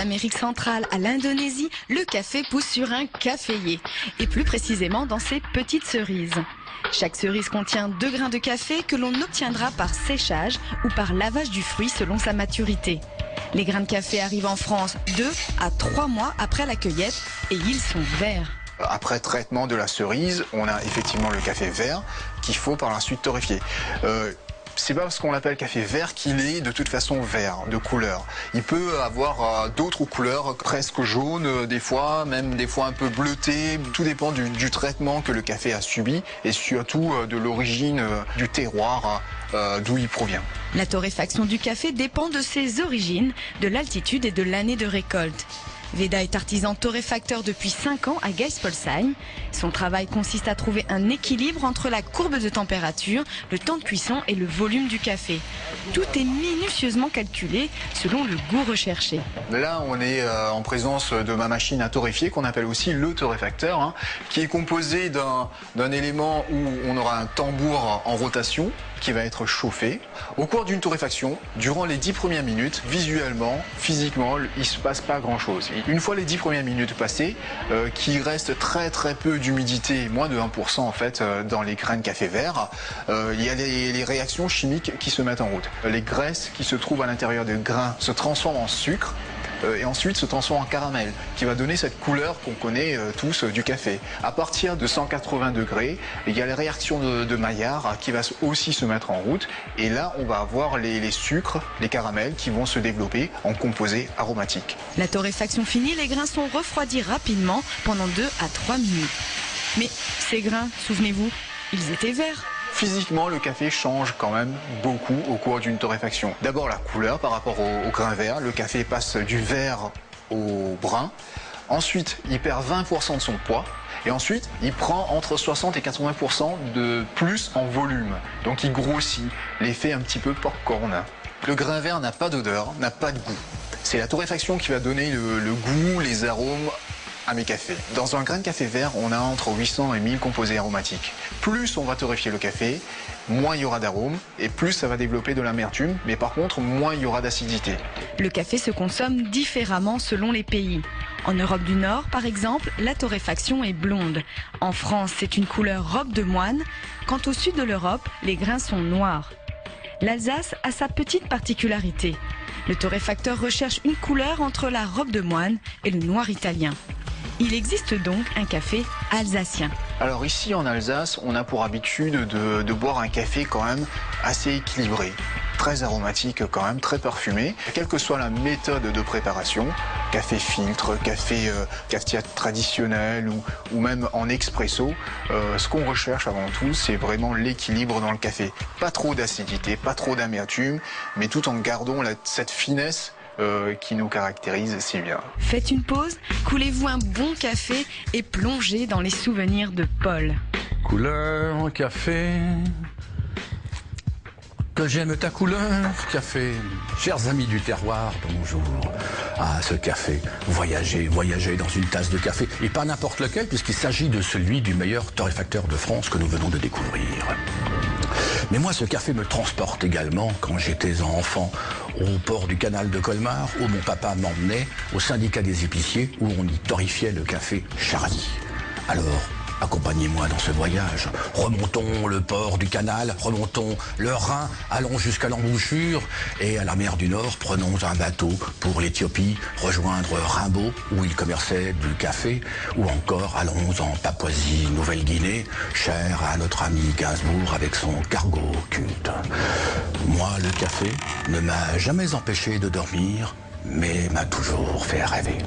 l'Amérique centrale à l'Indonésie, le café pousse sur un caféier, et plus précisément dans ses petites cerises. Chaque cerise contient 2 grains de café que l'on obtiendra par séchage ou par lavage du fruit selon sa maturité. Les grains de café arrivent en France 2 à 3 mois après la cueillette et ils sont verts. Après traitement de la cerise, on a effectivement le café vert qu'il faut par la suite torréfier. C'est pas parce qu'on l'appelle café vert qu'il est de toute façon vert, de couleur. Il peut avoir d'autres couleurs, presque jaunes des fois, même des fois un peu bleutées. Tout dépend du traitement que le café a subi et surtout de l'origine du terroir d'où il provient. La torréfaction du café dépend de ses origines, de l'altitude et de l'année de récolte. Veda est artisan torréfacteur depuis 5 ans à Geispolsheim. Son travail consiste à trouver un équilibre entre la courbe de température, le temps de cuisson et le volume du café. Tout est minutieusement calculé selon le goût recherché. Là, on est en présence de ma machine à torréfier qu'on appelle aussi le torréfacteur, qui est composé d'un élément où on aura un tambour en rotation qui va être chauffé. Au cours d'une torréfaction, durant les 10 premières minutes, visuellement, physiquement, il ne se passe pas grand-chose. Une fois les 10 premières minutes passées, qu'il reste très peu d'humidité, moins de 1% en fait, dans les grains de café vert, il y a les réactions chimiques qui se mettent en route. Les graisses qui se trouvent à l'intérieur des grains se transforment en sucre, et ensuite se transforme en caramel, qui va donner cette couleur qu'on connaît tous du café. À partir de 180 degrés, il y a les réactions de Maillard qui va aussi se mettre en route, et là on va avoir les sucres, les caramels qui vont se développer en composés aromatiques. La torréfaction finie, les grains sont refroidis rapidement pendant 2 à 3 minutes. Mais ces grains, souvenez-vous, ils étaient verts. Physiquement, le café change quand même beaucoup au cours d'une torréfaction. D'abord la couleur par rapport au grain vert. Le café passe du vert au brun. Ensuite, il perd 20% de son poids. Et ensuite, il prend entre 60 et 80% de plus en volume. Donc il grossit, l'effet un petit peu popcorn. Le grain vert n'a pas d'odeur, n'a pas de goût. C'est la torréfaction qui va donner le goût, les arômes à mes cafés. Dans un grain de café vert, on a entre 800 et 1000 composés aromatiques. Plus on va torréfier le café, moins il y aura d'arômes et plus ça va développer de l'amertume, mais par contre, moins il y aura d'acidité. Le café se consomme différemment selon les pays. En Europe du Nord, par exemple, la torréfaction est blonde. En France, c'est une couleur robe de moine. Quant au sud de l'Europe, les grains sont noirs. L'Alsace a sa petite particularité. Le torréfacteur recherche une couleur entre la robe de moine et le noir italien. Il existe donc un café alsacien. Alors ici en Alsace, on a pour habitude de boire un café quand même assez équilibré, très aromatique quand même, très parfumé. Quelle que soit la méthode de préparation, café filtre, café traditionnel ou même en expresso, ce qu'on recherche avant tout, c'est vraiment l'équilibre dans le café. Pas trop d'acidité, pas trop d'amertume, mais tout en gardant cette finesse qui nous caractérise si bien. Faites une pause, coulez-vous un bon café et plongez dans les souvenirs de Paul. Couleur café, que j'aime ta couleur café. Chers amis du terroir, bonjour. Ah, ce café, voyager dans une tasse de café, et pas n'importe lequel, puisqu'il s'agit de celui du meilleur torréfacteur de France que nous venons de découvrir. Mais moi, ce café me transporte également quand j'étais enfant au port du canal de Colmar, où mon papa m'emmenait au syndicat des épiciers, où on y torréfiait le café Charly. Alors, accompagnez-moi dans ce voyage. Remontons le port du canal, remontons le Rhin, allons jusqu'à l'embouchure et à la mer du Nord, prenons un bateau pour l'Éthiopie, rejoindre Rimbaud, où il commerçait du café, ou encore allons en Papouasie-Nouvelle-Guinée, cher à notre ami Gainsbourg avec son cargo culte. Moi, le café ne m'a jamais empêché de dormir, mais m'a toujours fait rêver.